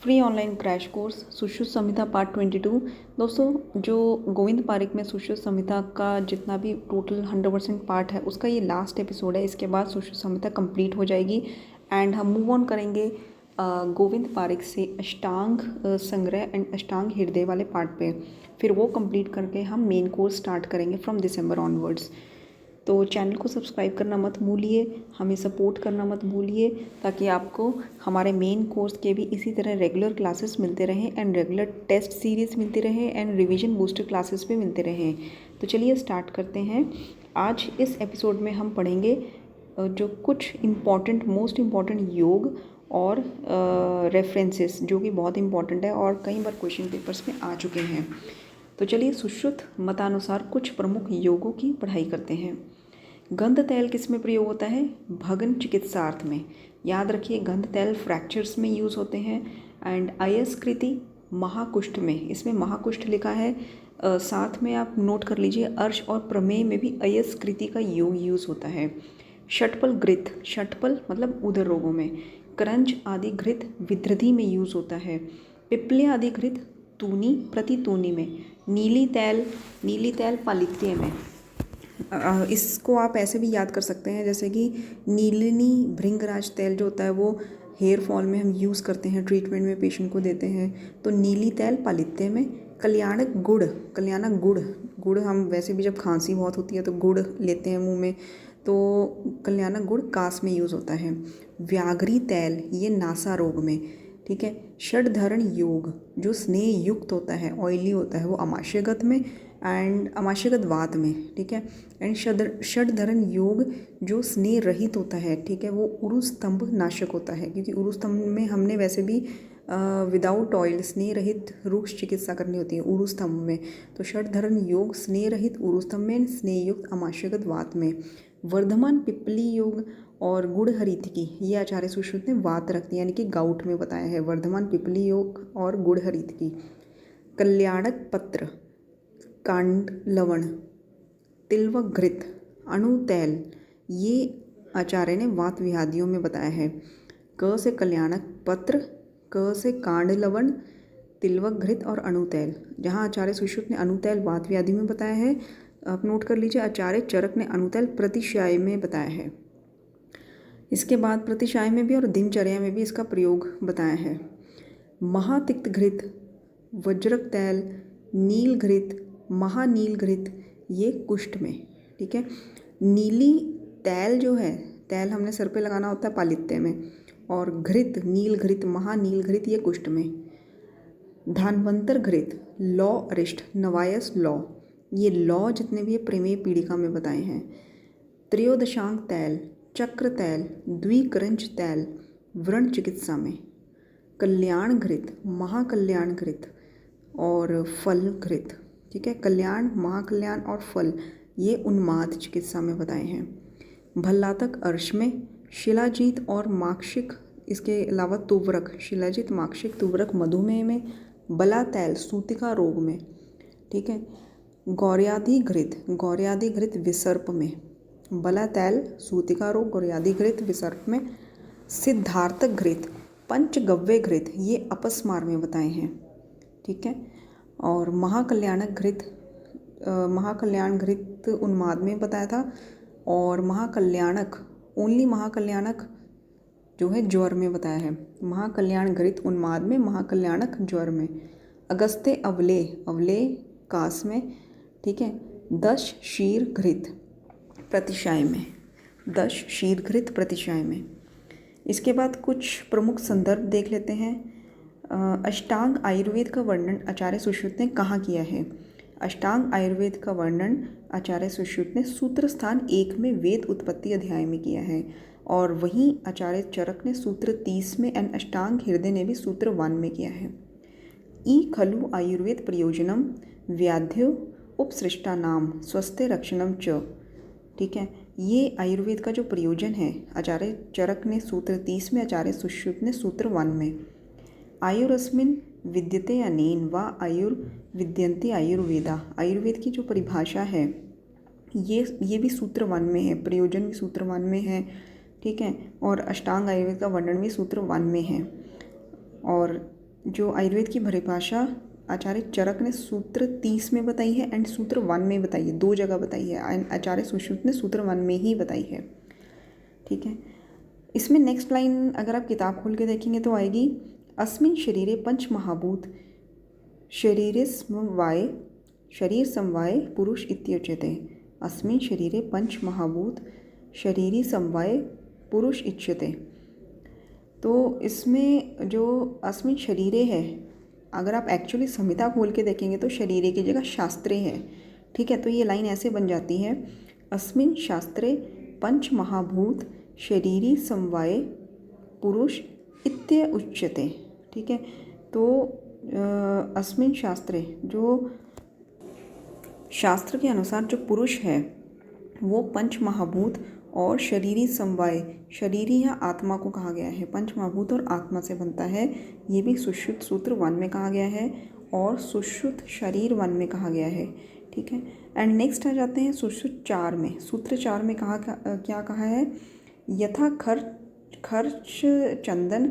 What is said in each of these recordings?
Free online crash course Sushruta Samhita part 22। दोस्तों, जो गोविंद पारिक में सुश्रुत संहिता का जितना भी टोटल 100% पार्ट है उसका ये लास्ट एपिसोड है। इसके बाद सुश्रुत संहिता कंप्लीट हो जाएगी एंड हम मूव ऑन करेंगे गोविंद पारिक से अष्टांग संग्रह एंड अष्टांग हृदय वाले पार्ट पे। फिर वो कंप्लीट करके हम मेन कोर्स स्टार्ट करेंगे फ्रॉम दिसंबर ऑनवर्ड्स। तो चैनल को सब्सक्राइब करना मत भूलिए, हमें सपोर्ट करना मत भूलिए, ताकि आपको हमारे मेन कोर्स के भी इसी तरह रेगुलर क्लासेस मिलते रहें एंड रेगुलर टेस्ट सीरीज़ मिलती रहे एंड रिवीजन बूस्टर क्लासेस भी मिलते रहें। तो चलिए स्टार्ट करते हैं। आज इस एपिसोड में हम पढ़ेंगे जो कुछ इम्पॉर्टेंट मोस्ट इम्पॉर्टेंट योग और रेफरेंसेस जो कि बहुत इम्पॉर्टेंट है और कई बार क्वेश्चन पेपर्स में आ चुके हैं। तो चलिए सुश्रुत मतानुसार कुछ प्रमुख योगों की पढ़ाई करते हैं। गंध तैल किस में प्रयोग होता है? भगन चिकित्सार्थ में। याद रखिए, गंध तैल फ्रैक्चर्स में यूज़ होते हैं एंड अयस्कृति महाकुष्ठ में, इसमें महाकुष्ठ लिखा है। साथ में आप नोट कर लीजिए, अर्श और प्रमेय में भी अयस्कृति का योग यूज़ होता है। षटपल घृत, षटपल मतलब उदर रोगों में। करंज आदि घृत विदृधि में यूज़ होता है। पिप्पले आदि घृत तूनी प्रतितूनी में। नीली तैल पालित्य में। इसको आप ऐसे भी याद कर सकते हैं जैसे कि नीलिनी भृंगराज तेल जो होता है वो हेयर फॉल में हम यूज़ करते हैं, ट्रीटमेंट में पेशेंट को देते हैं। तो नीली तैल पालित्य में। कल्याणक गुड़ हम वैसे भी जब खांसी बहुत होती है तो गुड़ लेते हैं मुंह में, तो कल्याणक गुड़ कास में यूज़ होता है। व्याघ्री तैल ये नासा रोग में। ठीक है। षडधरण योग जो स्नेह युक्त होता है, ऑयली होता है, वो अमाशयगत में एंड अमाशयगत वात में। ठीक है। एंड षडधरण योग जो स्नेह रहित होता है, ठीक है, वो उरुस्तंभ नाशक होता है, क्योंकि उरुस्तंभ में हमने वैसे भी विदाउट ऑयल स्नेह रहित रुक्ष चिकित्सा करनी होती है उरुस्तंभ में। तो षडधरण योग स्नेह रहित उरुस्तंभ में, स्नेह युक्त अमाशयगत वात में। वर्धमान पिप्पली योग और गुड़ हरितकी ये आचार्य सुश्रुत ने वात रख दिया, यानी कि गाउट में बताया है। वर्धमान पिप्पली योग और गुड़ हरितकी। कल्याणक पत्र, कांड लवण, तिलवक घृत, अणु तैल ये आचार्य ने वात व्याधियों में बताया है। क से कल्याणक पत्र, क से कांड लवण, तिलवक घृत और अणु तैल। जहाँ आचार्य सुश्रुत ने अणु तैल वात व्याधि में बताया है, आप नोट कर लीजिए, आचार्य चरक ने अणु तैल प्रतिशाय में बताया है। इसके बाद प्रतिशाय में भी और दिनचर्या में भी इसका प्रयोग बताया है। महातिक्त घृत, वज्रक तैल, नील घृत, महानील घृत ये कुष्ठ में। ठीक है। नीली तैल जो है, तैल हमने सर पे लगाना होता है पालित्य में, और घृत नील घृत महानील घृत ये कुष्ठ में। धानवंतर घृत, लौ अरिष्ट नवायस लौ, ये लौ जितने भी प्रेमेय पीड़िका में बताए हैं। त्रयोदशांग तैल, चक्र तैल, द्विकरंज तैल व्रण चिकित्सा में। कल्याण घृत, महाकल्याण घृत और फल घृत। ठीक है। कल्याण, महाकल्याण और फल ये उन्माद चिकित्सा में बताए हैं। भल्लातक अर्श में। शिलाजीत और माक्षिक, इसके अलावा तुवरक, शिलाजीत माक्षिक तुवरक मधुमेह में। बला तैल सूतिका रोग में। ठीक है। गौर्यादि घृत विसर्प में। बला तैल सूतिका रोग, गौर्यादि घृत विसर्प में। सिद्धार्थक घृत, पंचगव्य घृत ये अपस्मार में बताए हैं। ठीक है। और महाकल्याण घृत उन्माद में बताया था, और ओनली महाकल्याणक जो है ज्वर में बताया है। महाकल्याण घृत उन्माद में, महाकल्याणक ज्वर में। अगस्त्य अवले कास में। ठीक है। दश शीर घृत प्रतिशाय में। दश शीर घृत प्रतिशाय में। इसके बाद कुछ प्रमुख संदर्भ देख लेते हैं। अष्टांग आयुर्वेद का वर्णन आचार्य सुश्रुत ने कहाँ किया है? अष्टांग आयुर्वेद का वर्णन आचार्य सुश्रुत ने सूत्र स्थान 1 में वेद उत्पत्ति अध्याय में किया है, और वहीं आचार्य चरक ने सूत्र 30 में एंड अष्टांग हृदय ने भी सूत्र 1 में किया है। ई खलु आयुर्वेद प्रयोजनम व्याध्यो उपसृष्टा नाम स्वस्थ्य रक्षणम च। ठीक है। ये आयुर्वेद का जो प्रयोजन है आचार्य चरक ने सूत्र 30 में, आचार्य सुश्रुत ने सूत्र 1 में। आयुरस्मिन् विद्यते अनेन वा आयुर्विद्यन्ते आयुर्वेदा, आयुर्वेद की जो परिभाषा है ये भी सूत्र 1 में है, प्रयोजन भी सूत्र 1 में है। ठीक है। और अष्टांग आयुर्वेद का वर्णन भी सूत्र 1 में है। और जो आयुर्वेद की परिभाषा आचार्य चरक ने सूत्र 30 में बताई है एंड सूत्र 1 में बताई है, 2 जगह बताई है, एंड आचार्य सुश्रुत ने सूत्र 1 में ही बताई है। ठीक है, इसमें नेक्स्ट लाइन अगर आप किताब खोल के देखेंगे तो आएगी, अस्मिन् शरीरे पंच महाभूत शरीरसमवाय शरीर समवाय पुरुष इत्युच्यते। अस्मिन् शरीरे पंच महाभूत शरीरी समवाय पुरुष इच्यते। तो इसमें जो अस्मिन् शरीरे है, अगर आप एक्चुअली संहिता खोल के देखेंगे तो शरीरे की जगह शास्त्रे है। ठीक है, तो ये लाइन ऐसे बन जाती है, अस्मिन् शास्त्रे पंच महाभूत शरीरी समवाय पुरुष इत्य उच्यते। ठीक है, तो अस्मिन् शास्त्रे, जो शास्त्र के अनुसार जो पुरुष है वो पंच महाभूत और शरीरी समवाय, शरीरी या आत्मा को कहा गया है, पंच महाभूत और आत्मा से बनता है। ये भी सुश्रुत सूत्र 1 में कहा गया है और सुश्रुत शरीर 1 में कहा गया है। ठीक है, एंड नेक्स्ट आ जाते हैं सुश्रुत 4 में। सूत्र 4 में क्या कहा है, यथा खर्च चंदन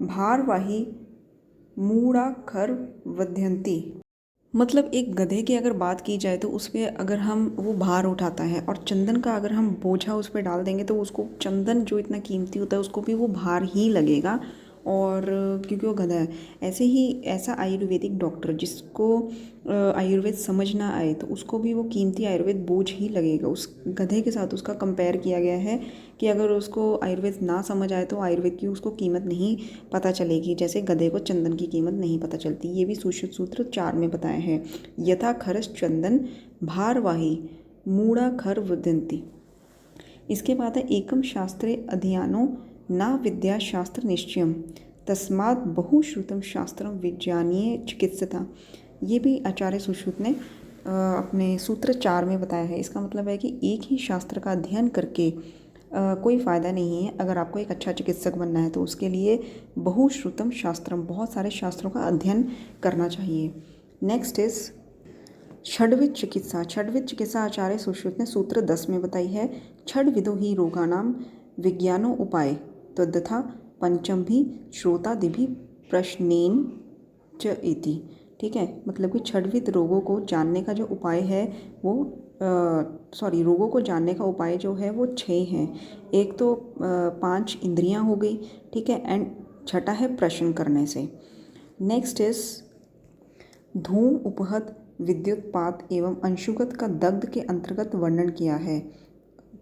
भारवाही मूढ़ा खर वध्यंती। मतलब एक गधे की अगर बात की जाए तो उस पर अगर हम वो भार उठाता है और चंदन का अगर हम बोझा उस पर डाल देंगे तो उसको चंदन जो इतना कीमती होता है उसको भी वो भार ही लगेगा, और क्योंकि वो गधा है। ऐसे ही ऐसा आयुर्वेदिक डॉक्टर जिसको आयुर्वेद समझ ना आए तो उसको भी वो कीमती आयुर्वेद बोझ ही लगेगा। उस गधे के साथ उसका कंपेयर किया गया है कि अगर उसको आयुर्वेद ना समझ आए तो आयुर्वेद की उसको कीमत नहीं पता चलेगी, जैसे गधे को चंदन की कीमत नहीं पता चलती। ये भी सुश्रुत सूत्र 4 में बताया है, यथा खरस चंदन भारवाही मूढ़ा खर वदंती। इसके बाद है, एकम शास्त्रे अध्ययनो न विद्या शास्त्र निश्चयम तस्मात् बहुश्रुतम शास्त्रम विज्ञानीय चिकित्सता। ये भी आचार्य सुश्रुत ने अपने सूत्र 4 में बताया है। इसका मतलब है कि एक ही शास्त्र का अध्ययन करके कोई फ़ायदा नहीं है। अगर आपको एक अच्छा चिकित्सक बनना है तो उसके लिए बहुश्रुतम शास्त्रम, बहुत सारे शास्त्रों का अध्ययन करना चाहिए। नेक्स्ट इज षड्विध चिकित्सा। षड्विध चिकित्सा आचार्य सुश्रुत ने सूत्र 10 में बताई है, षड् विधो ही रोगाणाम विज्ञानो उपाय तद्यथा पंचम भी श्रोतादिभि प्रश्नेन च इति। ठीक है, मतलब कि षड्विध रोगों को जानने का जो उपाय है वो रोगों को जानने का उपाय जो है वो 6 हैं। एक तो 5 इंद्रियां हो गई, ठीक है, एंड छठा है प्रश्न करने से। नेक्स्ट इज धूम उपहत विद्युत्पात एवं अंशुगत का दग्ध के अंतर्गत वर्णन किया है।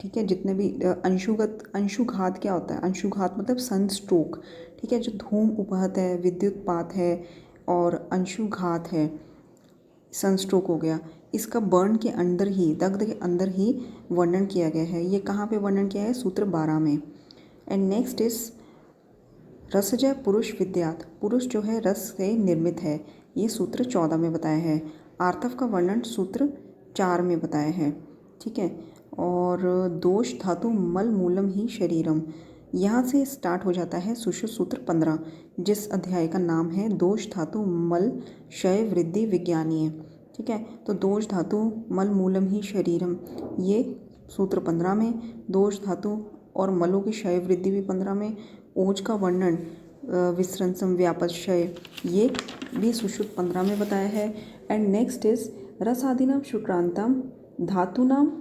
ठीक है, जितने भी अंशुघात क्या होता है, अंशुघात मतलब सनस्ट्रोक। ठीक है, जो धूम उपहत है, विद्युत्पात है और अंशुघात है, सनस्ट्रोक हो गया, इसका बर्न के अंदर ही, दग्ध के अंदर ही वर्णन किया गया है। ये कहाँ पे वर्णन किया है, सूत्र 12 में। एंड नेक्स्ट इज रसजय पुरुष विद्यात, पुरुष जो है रस से निर्मित है, ये सूत्र 14 में बताया है। आर्तव का वर्णन सूत्र 4 में बताया है। ठीक है, और दोष धातु मल मूलम ही शरीरम, यहाँ से स्टार्ट हो जाता है सुश्रुत सूत्र 15, जिस अध्याय का नाम है दोष धातु मल क्षय वृद्धि विज्ञानीय। ठीक है, तो दोष धातु मल मूलम ही शरीरम, ये सूत्र 15 में, दोष धातु और मलों की क्षय वृद्धि भी 15 में, ओज का वर्णन विसृंसम व्यापक क्षय, ये भी सुश्रुत 15 में बताया है। एंड नेक्स्ट इज रसादिनाम शुक्रांतम धातुनाम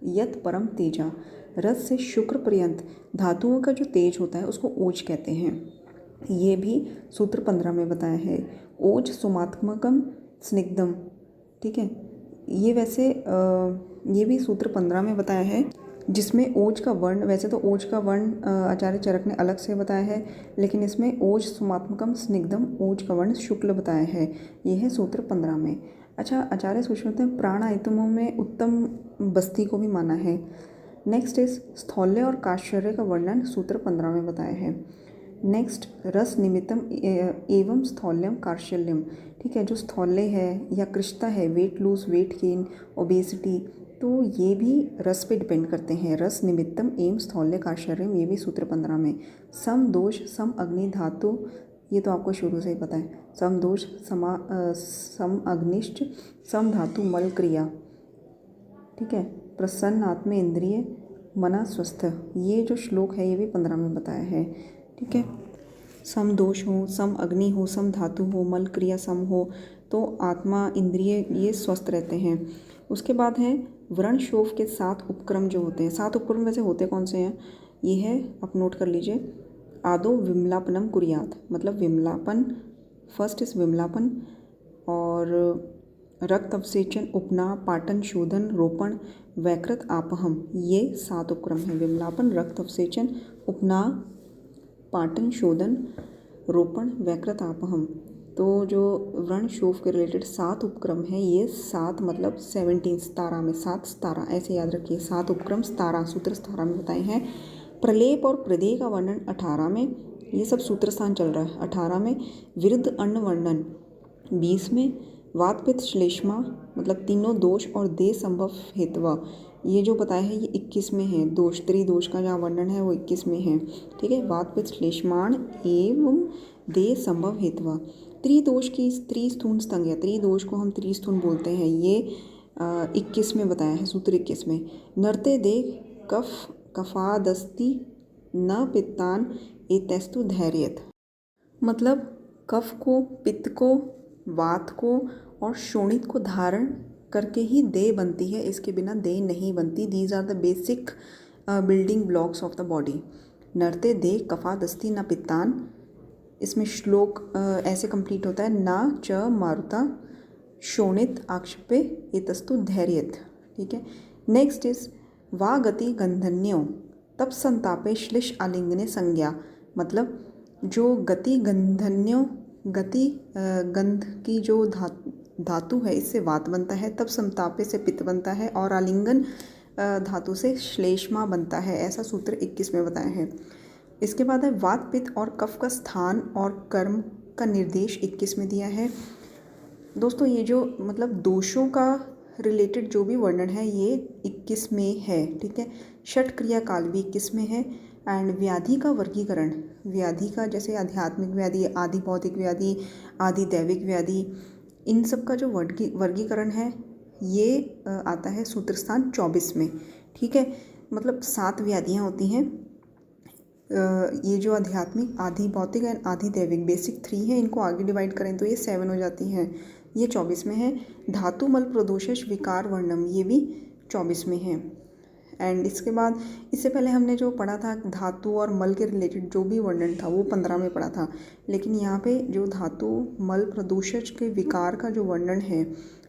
यत परम तेजा, रस से शुक्र पर्यंत धातुओं का जो तेज होता है उसको ओज कहते हैं, ये भी सूत्र 15 में बताया है। ओज सुमात्मकम स्निग्धम, ठीक है, ये वैसे ये भी सूत्र 15 में बताया है, जिसमें ओज का वर्ण, वैसे तो ओज का वर्ण आचार्य चरक ने अलग से बताया है, लेकिन इसमें ओज सुमात्मकम स्निग्धम, ओज का वर्ण शुक्ल बताया है, ये है सूत्र 15 में। अच्छा, आचार्य सुश्रुत ने प्राण आइटमों में उत्तम बस्ती को भी माना है। नेक्स्ट इज स्थौल्य और काश्चर्य का वर्णन सूत्र 15 में बताया है। नेक्स्ट रस निमित्तम एवं स्थौल्यम कार्शल्यम, ठीक है, जो स्थौल्य है या कृष्णता है, weight lose, weight gain, obesity, तो ये भी रस पे डिपेंड करते हैं। रस निमित्तम एवं स्थौल्य कार्शल्यम, ये भी सूत्र 15 में। सम दोष सम अग्नि धातु, ये तो आपको शुरू से ही पता है, सम दोष सम अग्निश्च सम धातु मल क्रिया। ठीक है, प्रसन्न आत्म इंद्रिय मना स्वस्थ, ये जो श्लोक है ये भी 15 में बताया है। ठीक है, सम दोष हो, सम अग्नि हो, सम धातु हो, मल क्रिया सम हो तो आत्मा इंद्रिय ये स्वस्थ रहते हैं। उसके बाद है व्रण शोफ के 7 उपक्रम जो होते हैं। 7 उपक्रम वैसे होते कौन से हैं, ये है, आप नोट कर लीजिए। आदो विमलापनम कुरियात, मतलब विमलापन, फर्स्ट इज विमलापन, और रक्त अवसेचन, उपनाह, पाटन, शोधन, रोपण, वैकृत, आपहम, ये 7 उपक्रम हैं। विमलापन, रक्त अवसेचन, उपनाह, पाटन, शोधन, रोपण, वैकृत, आपहम। तो जो व्रण शोफ के रिलेटेड 7 उपक्रम हैं, ये 7 मतलब 17 17 में 7 17 ऐसे याद रखिए। 7 उपक्रम 17 सूत्र 17 में बताए हैं। प्रलेप और प्रदेय का वर्णन 18 में, ये सब सूत्र स्थान चल रहा है। 18 में विरुद्ध अन्न वर्णन 20 में, वात पित्त श्लेष्मा मतलब तीनों दोष और देह संभव हेतवा ये जो बताया है ये 21 में है। दोष त्रिदोष का जहाँ वर्णन है वो 21 में है। ठीक है, वात पित्त श्लेष्माण एवं देह संभव हेतवा। त्रिदोष की त्रिस्थून स्तंग, त्रिदोष को हम त्रिस्थून बोलते हैं, ये 21 में बताया है, सूत्र 21 में। नरते देह कफ कफादस्ति न पित्तान एतस्तु धैर्यत, मतलब कफ को, पित्त को, वात को और शोणित को धारण करके ही देह बनती है, इसके बिना देह नहीं बनती। These are the basic building blocks of the body. नरते देह कफादस्ति न पित्तान, इसमें श्लोक ऐसे कंप्लीट होता है, ना च मारुता शोणित आक्षेपे एतस्तु धैर्यत। ठीक है, नेक्स्ट इज वा गति गंधन्यो तप संतापे श्लिष आलिंगने संज्ञा, मतलब जो गति गंधन्यो, गति गंध की जो धातु है इससे वात बनता है, तप संतापे से पित्त बनता है और आलिंगन धातु से श्लेष्मा बनता है। ऐसा सूत्र 21 में बताया है। इसके बाद है वात पित्त और कफ का स्थान और कर्म का निर्देश 21 में दिया है। दोस्तों ये जो मतलब दोषों का रिलेटेड जो भी वर्णन है ये 21 में है। ठीक है, षट क्रिया काल भी 21 में है। एंड व्याधि का वर्गीकरण, व्याधि का जैसे आध्यात्मिक व्याधि, आदि भौतिक व्याधि, आदि दैविक व्याधि, इन सब का जो वर्गीकरण है ये आता है सूत्र स्थान 24 में। ठीक है, मतलब 7 व्याधियाँ होती हैं। ये जो आध्यात्मिक, आदि भौतिक एंड आदि दैविक बेसिक 3 है, इनको आगे डिवाइड करें तो ये 7 हो जाती हैं। ये 24 में है। धातु मल प्रदोषश विकार वर्णम, ये भी 24 में है। एंड इसके बाद इससे पहले हमने जो पढ़ा था धातु और मल के रिलेटेड जो भी वर्णन था वो 15 में पढ़ा था, लेकिन यहाँ पे जो धातु मल प्रदूषक के विकार का जो वर्णन है,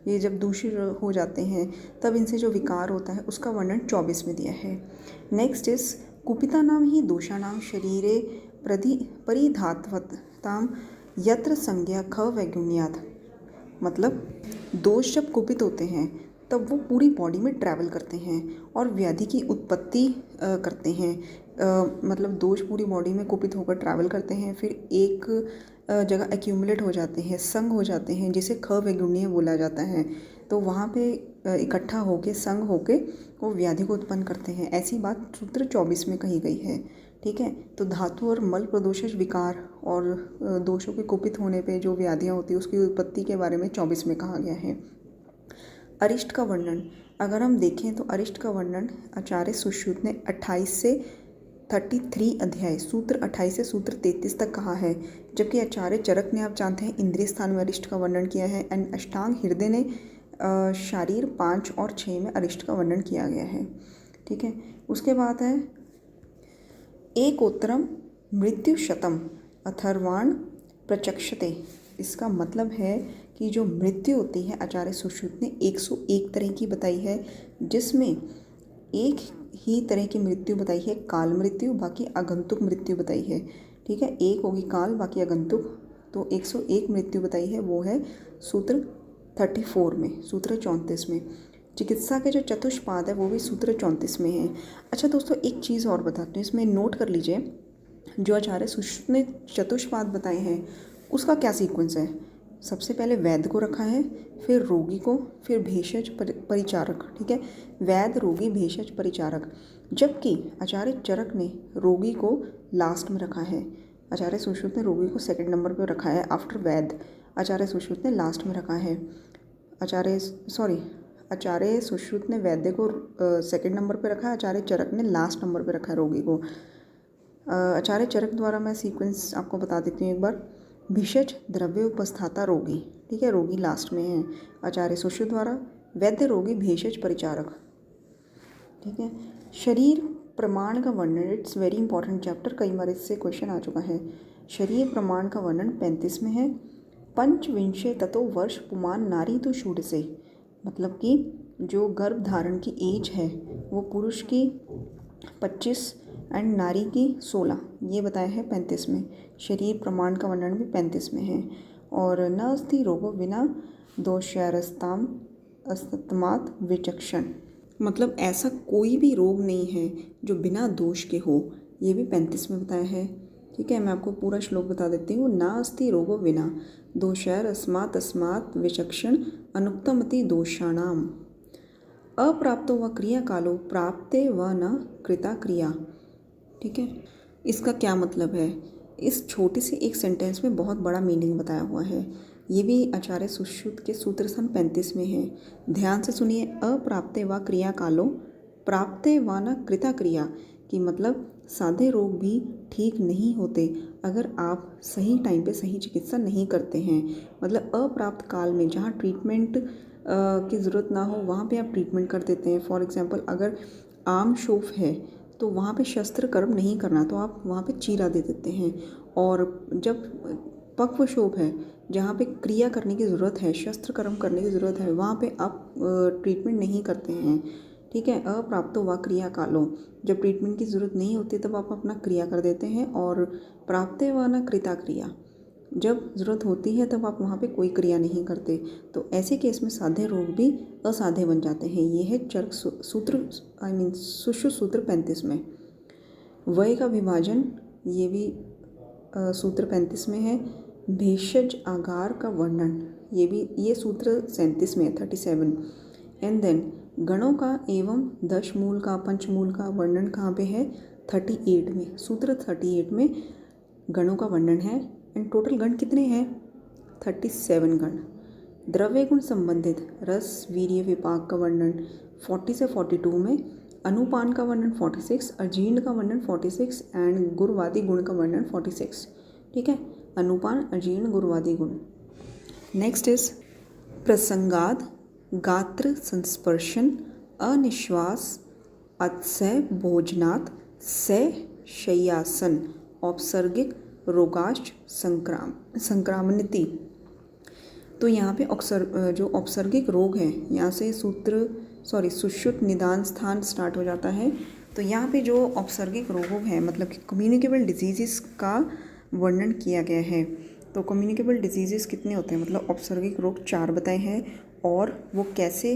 ये जब दूषित हो जाते हैं तब इनसे जो विकार होता है उसका वर्णन 24 में दिया है। नेक्स्ट इज कुपिता नाम ही दोषानाम शरीरे परिधात्वताम यत्र संज्ञा ख वैगुण्यात, मतलब दोष जब कुपित होते हैं तब वो पूरी बॉडी में ट्रैवल करते हैं और व्याधि की उत्पत्ति करते हैं। मतलब दोष पूरी बॉडी में कुपित होकर ट्रैवल करते हैं, फिर एक जगह एक्यूमुलेट हो जाते हैं, संग हो जाते हैं, जिसे ख वैगुण्य बोला जाता है। तो वहाँ पे इकट्ठा होके, संग होके वो व्याधि को उत्पन्न करते हैं। ऐसी बात सूत्र 24 में कही गई है। ठीक है, तो धातु और मल प्रदोषज विकार और दोषों के कुपित होने पे जो व्याधियाँ होती है उसकी उत्पत्ति के बारे में 24 में कहा गया है। अरिष्ट का वर्णन अगर हम देखें तो अरिष्ट का वर्णन आचार्य सुश्रुत ने 28 से 33 अध्याय, सूत्र 28 से सूत्र 33 तक कहा है, जबकि आचार्य चरक ने, आप जानते हैं, इंद्रिय स्थान में अरिष्ट का वर्णन किया है। एंड अष्टांग हृदय ने शारीर 5 और 6 में अरिष्ट का वर्णन किया गया है। ठीक है, उसके बाद है एकोत्तरम मृत्यु शतम अथर्वाण प्रचक्षते। इसका मतलब है कि जो मृत्यु होती है आचार्य सुश्रुत ने 101 तरह की बताई है, जिसमें एक ही तरह की मृत्यु बताई है काल मृत्यु, बाकी आगंतुक मृत्यु बताई है। ठीक है, एक होगी काल, बाकी आगंतुक, तो 101 मृत्यु बताई है, वो है सूत्र 34 में, सूत्र 34 में। चिकित्सा के जो चतुष्पाद है वो भी सूत्र 34 में है। अच्छा दोस्तों, एक चीज़ और बताते हैं, इसमें नोट कर लीजिए, जो आचार्य सुश्रुत ने चतुष्पाद बताए हैं उसका क्या सीक्वेंस है। सबसे पहले वैद्य को रखा है, फिर रोगी को, फिर भेषज परिचारक। ठीक है, वैद्य, रोगी, भेषज, परिचारक, जबकि आचार्य चरक ने रोगी को लास्ट में रखा है। आचार्य सुश्रुत ने रोगी को 2nd नंबर पर रखा है आफ्टर वैद्य, आचार्य सुश्रुत ने लास्ट में रखा है। आचार्य सुश्रुत ने वैद्य को 2nd नंबर पर रखा है, आचार्य चरक ने लास्ट नंबर पर रखा है रोगी को। आचार्य चरक द्वारा मैं सीक्वेंस आपको बता देती हूँ एक बार। भिषज द्रव्य उपस्थाता रोगी, ठीक है, रोगी लास्ट में है। आचार्य सुश्रुत द्वारा वैद्य रोगी भेषज परिचारक, ठीक है। शरीर प्रमाण का वर्णन, इट्स वेरी इंपॉर्टेंट चैप्टर, कई बार इससे क्वेश्चन आ चुका है। शरीर प्रमाण का वर्णन 35 में है। पंचविंशे ततो वर्ष पुमान नारी तो शूड से, मतलब कि जो गर्भ धारण की एज है वो पुरुष की 25 एंड नारी की 16, ये बताया है 35 में। शरीर प्रमाण का वर्णन भी 35 में है। और न अस्ति रोगो विना दोषारस्ताम अस्तमात विचक्षण, मतलब ऐसा कोई भी रोग नहीं है जो बिना दोष के हो, ये भी 35 में बताया है, ठीक है। मैं आपको पूरा श्लोक बता देती हूँ। नास्ति रोगो विना दोषैर अस्मात् अस्मात् विचक्षण अनुक्तमति दोषाणाम अप्राप्तो व क्रिया कालो प्राप्ते व न कृता क्रिया, ठीक है। इसका क्या मतलब है? इस छोटी सी एक सेंटेंस में बहुत बड़ा मीनिंग बताया हुआ है। ये भी आचार्य सुश्रुत के सूत्र सन 35 में है। ध्यान से सुनिए। अप्राप्ते व क्रिया कालो प्राप्ते व न कृता क्रिया कि मतलब सादे रोग भी ठीक नहीं होते अगर आप सही टाइम पे सही चिकित्सा नहीं करते हैं। मतलब अप्राप्त काल में जहाँ ट्रीटमेंट की ज़रूरत ना हो वहाँ पे आप ट्रीटमेंट कर देते हैं। फॉर एग्जांपल अगर आम शोफ है तो वहाँ पे शस्त्र कर्म नहीं करना, तो आप वहाँ पे चीरा दे देते हैं। और जब पक्व शोफ है जहाँ पे क्रिया करने की ज़रूरत है, शस्त्र कर्म करने की ज़रूरत है, वहाँ पे आप ट्रीटमेंट नहीं करते हैं, ठीक है। अप्राप्तो व क्रिया कालो, जब ट्रीटमेंट की ज़रूरत नहीं होती तब आप अपना क्रिया कर देते हैं। और प्राप्ते व न कृता क्रिया, जब ज़रूरत होती है तब आप वहाँ पे कोई क्रिया नहीं करते, तो ऐसे केस में साध्य रोग भी असाध्य बन जाते हैं। ये है चरक सूत्र, सुश्रुत सूत्र 35 में। वय का विभाजन, ये भी सूत्र 35 में है। भेषज आगार का वर्णन, ये सूत्र 37 में है, 37। एंड देन गणों का एवं दशमूल का पंचमूल का वर्णन कहाँ पे है? 38 में। सूत्र 38 में गणों का वर्णन है। एंड टोटल गण कितने हैं? 37 गण। द्रव्य गुण संबंधित रस वीर्य विपाक का वर्णन 40 से 42 में। अनुपान का वर्णन 46, अजीर्ण का वर्णन 46 एंड गुरुवादी गुण का वर्णन 46, ठीक है। अनुपान, अजीर्ण, गुरुवादी गुण। नेक्स्ट इज प्रसंगाद गात्र संस्पर्शन अनिश्वास अत्सय भोजनात् से शय्यासन औपसर्गिक रोगाश्च संक्रामनिति। तो यहाँ पे जो औपसर्गिक रोग है, यहाँ से सुश्रुत निदान स्थान स्टार्ट हो जाता है। तो यहाँ पे जो औपसर्गिक रोग है मतलब कि कम्युनिकेबल डिजीज़ का वर्णन किया गया है। तो कम्युनिकेबल डिजीज़ कितने होते हैं? मतलब औपसर्गिक रोग 4 बताए हैं और वो कैसे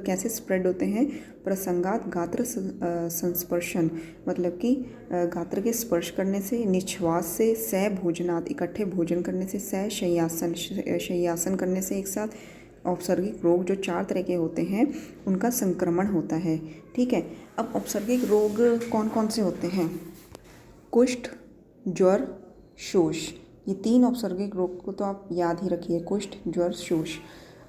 कैसे स्प्रेड होते हैं। प्रसंगात गात्र संस्पर्शन, मतलब कि गात्र के स्पर्श करने से, निश्वास से, सह भोजनात् इकट्ठे भोजन करने से, सह शय्यासन करने से एक साथ। औपसर्गिक रोग जो 4 तरह के होते हैं उनका संक्रमण होता है, ठीक है। अब औपसर्गिक रोग कौन कौन से होते हैं? कुष्ठ, ज्वर, शोष, ये 3 औपसर्गिक रोग को तो आप याद ही रखिए, कुष्ठ, ज्वर, शोष।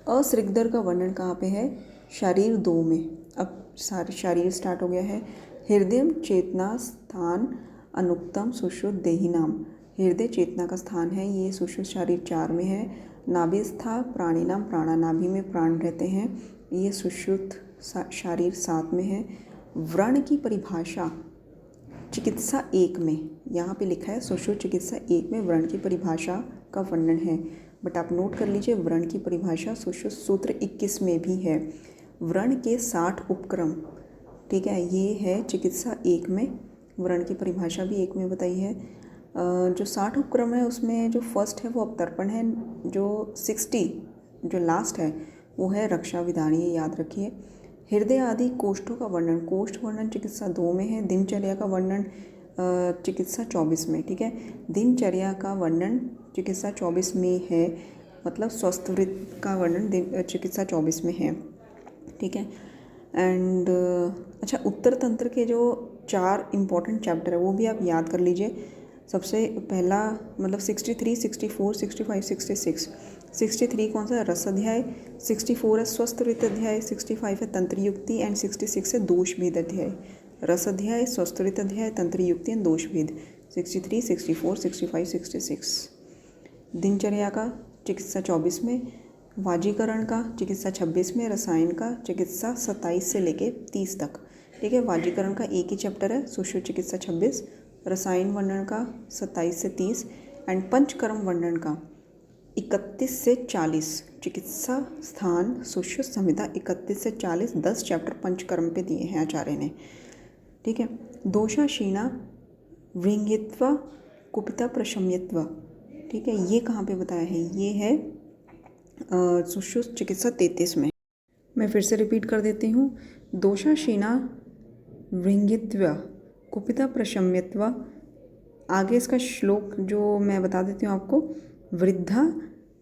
असृग्दर का वर्णन कहाँ पे है? शरीर 2 में। अब सारे शरीर स्टार्ट हो गया है। हृदय चेतना स्थान अनुक्तम सुश्रुत देहिनाम, हृदय चेतना का स्थान है, ये सुश्रुत शरीर 4 में है। नाभिस्था प्राणिनाम, प्राणा नाभि में प्राण रहते हैं, ये सुश्रुत शरीर 7 में है। व्रण की परिभाषा चिकित्सा 1 में, यहाँ पे लिखा है सुश्रुत चिकित्सा 1 में व्रण की परिभाषा का वर्णन है, बट आप नोट कर लीजिए व्रण की परिभाषा सुश्रुत सूत्र 21 में भी है। व्रण के 60 उपक्रम, ठीक है, ये है चिकित्सा 1 में। व्रण की परिभाषा भी 1 में बताई है। जो 60 उपक्रम है उसमें जो फर्स्ट है वो अवतर्पण है, जो 60 जो लास्ट है वो है रक्षा विधान, ये याद रखिए। हृदय आदि कोष्ठों का वर्णन, कोष्ठ वर्णन चिकित्सा 2 में है। दिनचर्या का वर्णन चिकित्सा 24 में, ठीक है। दिनचर्या का वर्णन चिकित्सा 24 में है, मतलब स्वस्थ वृत्त का वर्णन चिकित्सा 24 में है, ठीक है। एंड अच्छा, उत्तर तंत्र के जो 4 इम्पॉर्टेंट चैप्टर है वो भी आप याद कर लीजिए। सबसे पहला मतलब 63, 64, 65, 66। 63 कौन सा है? रस अध्याय। 64 है स्वस्थ वृत्त अध्याय। 65 है तंत्र युक्ति एंड 66 है दोष भेद अध्याय। रस अध्याय, स्वस्थरित अध्याय, तंत्र युक्ति एंड दोष भेद 63, 64, 65, 66। दिनचर्या का चिकित्सा 24 में, वाजीकरण का चिकित्सा 26 में, रसायन का चिकित्सा 27 से लेके 30 तक। ठीक है, वाजीकरण का एक ही चैप्टर है, सुश्रुत चिकित्सा 26, रसायन वर्णन का 27 से 30 एंड पंचकर्म वर्णन का 31 से 40। चिकित्सा स्थान सुश्रुत संहिता 31 से 40, 10 चैप्टर पंचकर्म पे दिए हैं आचार्य ने। ठीक है, दोषा क्षीणा वृंगित्व कुपिता प्रशम्यत्व। ठीक है, ये कहाँ पे बताया है? ये है सुश्रुत चिकित्सा 33 में। मैं फिर से रिपीट कर देती हूँ। दोषा क्षीणा वृंगित्व कुपिता प्रशम्यत्व। आगे इसका श्लोक जो मैं बता देती हूँ आपको। वृद्धा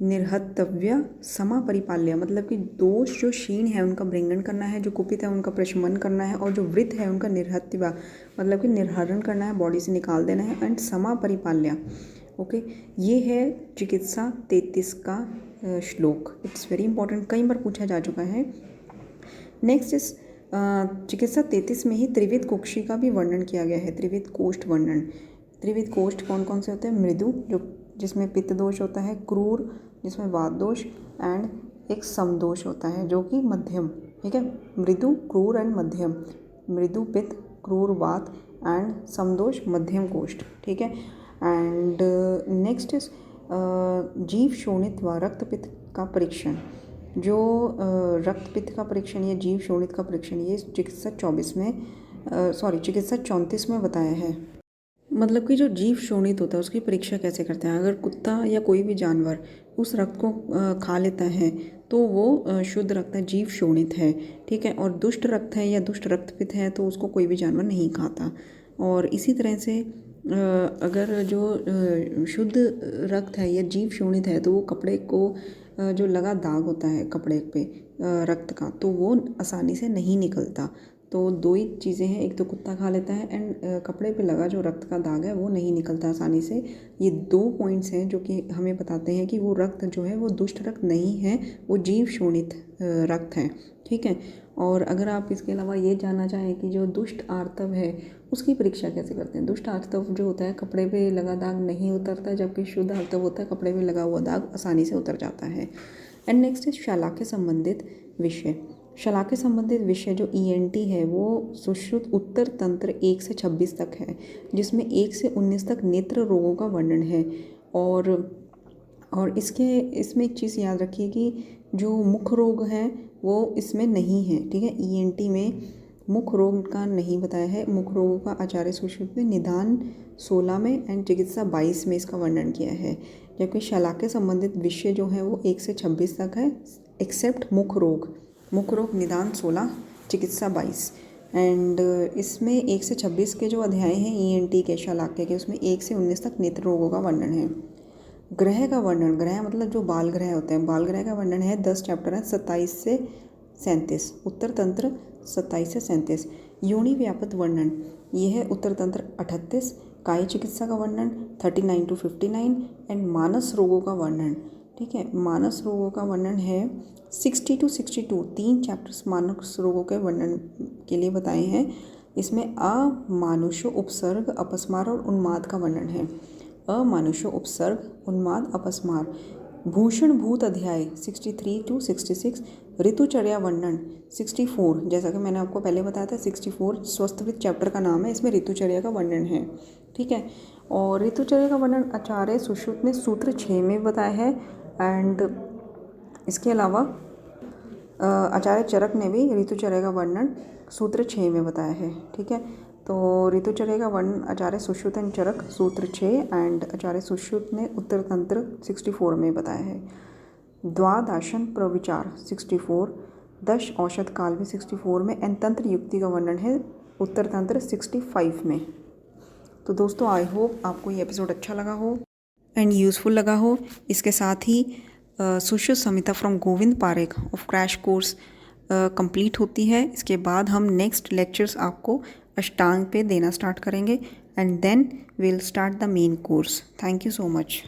निर्हतव्य समा परिपाल्य, मतलब कि दोष जो क्षीण है उनका भृंगन करना है, जो कुपित है उनका प्रशमन करना है, और जो वृद्ध है उनका निर्हत्य मतलब कि निर्हरण करना है, बॉडी से निकाल देना है, एंड समा परिपाल्य। ओके, ये है चिकित्सा 33 का श्लोक। इट्स वेरी इंपॉर्टेंट, कई बार पूछा जा चुका है। नेक्स्ट इस चिकित्सा 33 में ही त्रिविध कोष्ठी का भी वर्णन किया गया है। त्रिविध कोष्ठ वर्णन। त्रिविध कोष्ठ कौन कौन से होते हैं? मृदु, जो जिसमें पित्त दोष होता है, क्रूर जिसमें वात दोष, एंड एक समदोष होता है जो कि मध्यम। ठीक है, मृदु, क्रूर एंड मध्यम। मृदु पित्त, क्रूर वात एंड समदोष मध्यम कोष्ठ। ठीक है, एंड नेक्स्ट इज जीव शोणित व रक्त पित्त का परीक्षण। जो रक्त पित्त का परीक्षण या जीव शोणित का परीक्षण ये चिकित्सा 24 में चिकित्सा 34 में बताया है। मतलब कि जो जीव शोणित होता है उसकी परीक्षा कैसे करते हैं? अगर कुत्ता या कोई भी जानवर उस रक्त को खा लेता है तो वो शुद्ध रक्त है, जीव शोणित है। ठीक है, और दुष्ट रक्त है या दुष्ट रक्तपित्त है तो उसको कोई भी जानवर नहीं खाता। और इसी तरह से अगर जो शुद्ध रक्त है या जीव शोणित है तो वो कपड़े को जो लगा दाग होता है कपड़े पे रक्त का, तो वो आसानी से नहीं निकलता। तो दो ही चीज़ें हैं, एक तो कुत्ता खा लेता है एंड कपड़े पे लगा जो रक्त का दाग है वो नहीं निकलता आसानी से। ये दो पॉइंट्स हैं जो कि हमें बताते हैं कि वो रक्त जो है वो दुष्ट रक्त नहीं है, वो जीव शोणित रक्त है। ठीक है, और अगर आप इसके अलावा ये जानना चाहें कि जो दुष्ट आर्तव है उसकी परीक्षा कैसे करते हैं? दुष्ट आर्तव जो होता है कपड़े पे लगा दाग नहीं उतरता, जबकि शुद्ध आर्तव होता है कपड़े पे लगा हुआ दाग आसानी से उतर जाता है। एंड नेक्स्ट इज शलाके संबंधित विषय। शलाके संबंधित विषय जो ENT है वो सुश्रुत उत्तर तंत्र 1 से 26 तक है, जिसमें 1 से 19 तक नेत्र रोगों का वर्णन है। और इसमें एक चीज़ याद रखिए कि जो मुख रोग हैं वो इसमें नहीं है। ठीक है, ENT में मुख रोग का नहीं बताया है। मुख रोगों का आचार्य सुश्रुत ने निदान 16 में एंड चिकित्सा 22 में इसका वर्णन किया है, जबकि शलाके संबंधित विषय जो है वो 1 से 26 तक है, एक्सेप्ट मुख रोग निदान 16, चिकित्सा 22। एंड इसमें 1 से 26 के जो अध्याय हैं ENT के शलाके के, उसमें 1 से 19 तक नेत्र रोगों का वर्णन है। ग्रह का वर्णन, ग्रह मतलब जो बाल ग्रह होते हैं, बाल ग्रह का वर्णन है। 10 चैप्टर है, 27 से 37। उत्तर तंत्र 27 से 37। योनि व्यापक वर्णन ये है उत्तर तंत्र 38। काय चिकित्सा का वर्णन 39 to 59 एंड मानस रोगों का वर्णन। ठीक है, मानस रोगों का वर्णन है 60 to 62। 3 चैप्टर्स मानस रोगों के वर्णन के लिए बताए हैं। इसमें अमानुष्य उपसर्ग, अपस्मार और उन्माद का वर्णन है। अमानुष्य उपसर्ग, उन्माद, अपस्मार। भूषण भूत अध्याय 63 to 66। ऋतुचर्या वर्णन 64, जैसा कि मैंने आपको पहले बताया था 64 स्वस्थवृत्त चैप्टर का नाम है, इसमें ऋतुचर्या का वर्णन है। ठीक है, और ऋतुचर्या का वर्णन आचार्य सुश्रुत ने सूत्र 6 में बताया है। एंड इसके अलावा आचार्य चरक ने भी ऋतुचर्या का वर्णन सूत्र 6 में बताया है। ठीक है, तो ऋतुचर्या का वर्णन आचार्य सुश्रुत एंड चरक सूत्र 6 एंड आचार्य सुश्रुत ने उत्तर तंत्र 64 में बताया है। द्वादशन प्रविचार 64, 10 औषध काल में 64 में एंड तंत्र युक्ति का वर्णन है उत्तर तंत्र 65 में। तो दोस्तों आई होप आपको ये एपिसोड अच्छा लगा हो एंड यूज़फुल लगा हो। इसके साथ ही Sushruta Samhita from Govind Parekh of crash course complete होती है। इसके बाद हम नेक्स्ट लेक्चर्स आपको अष्टांग पे देना स्टार्ट करेंगे and then we will start the main course. Thank you so much.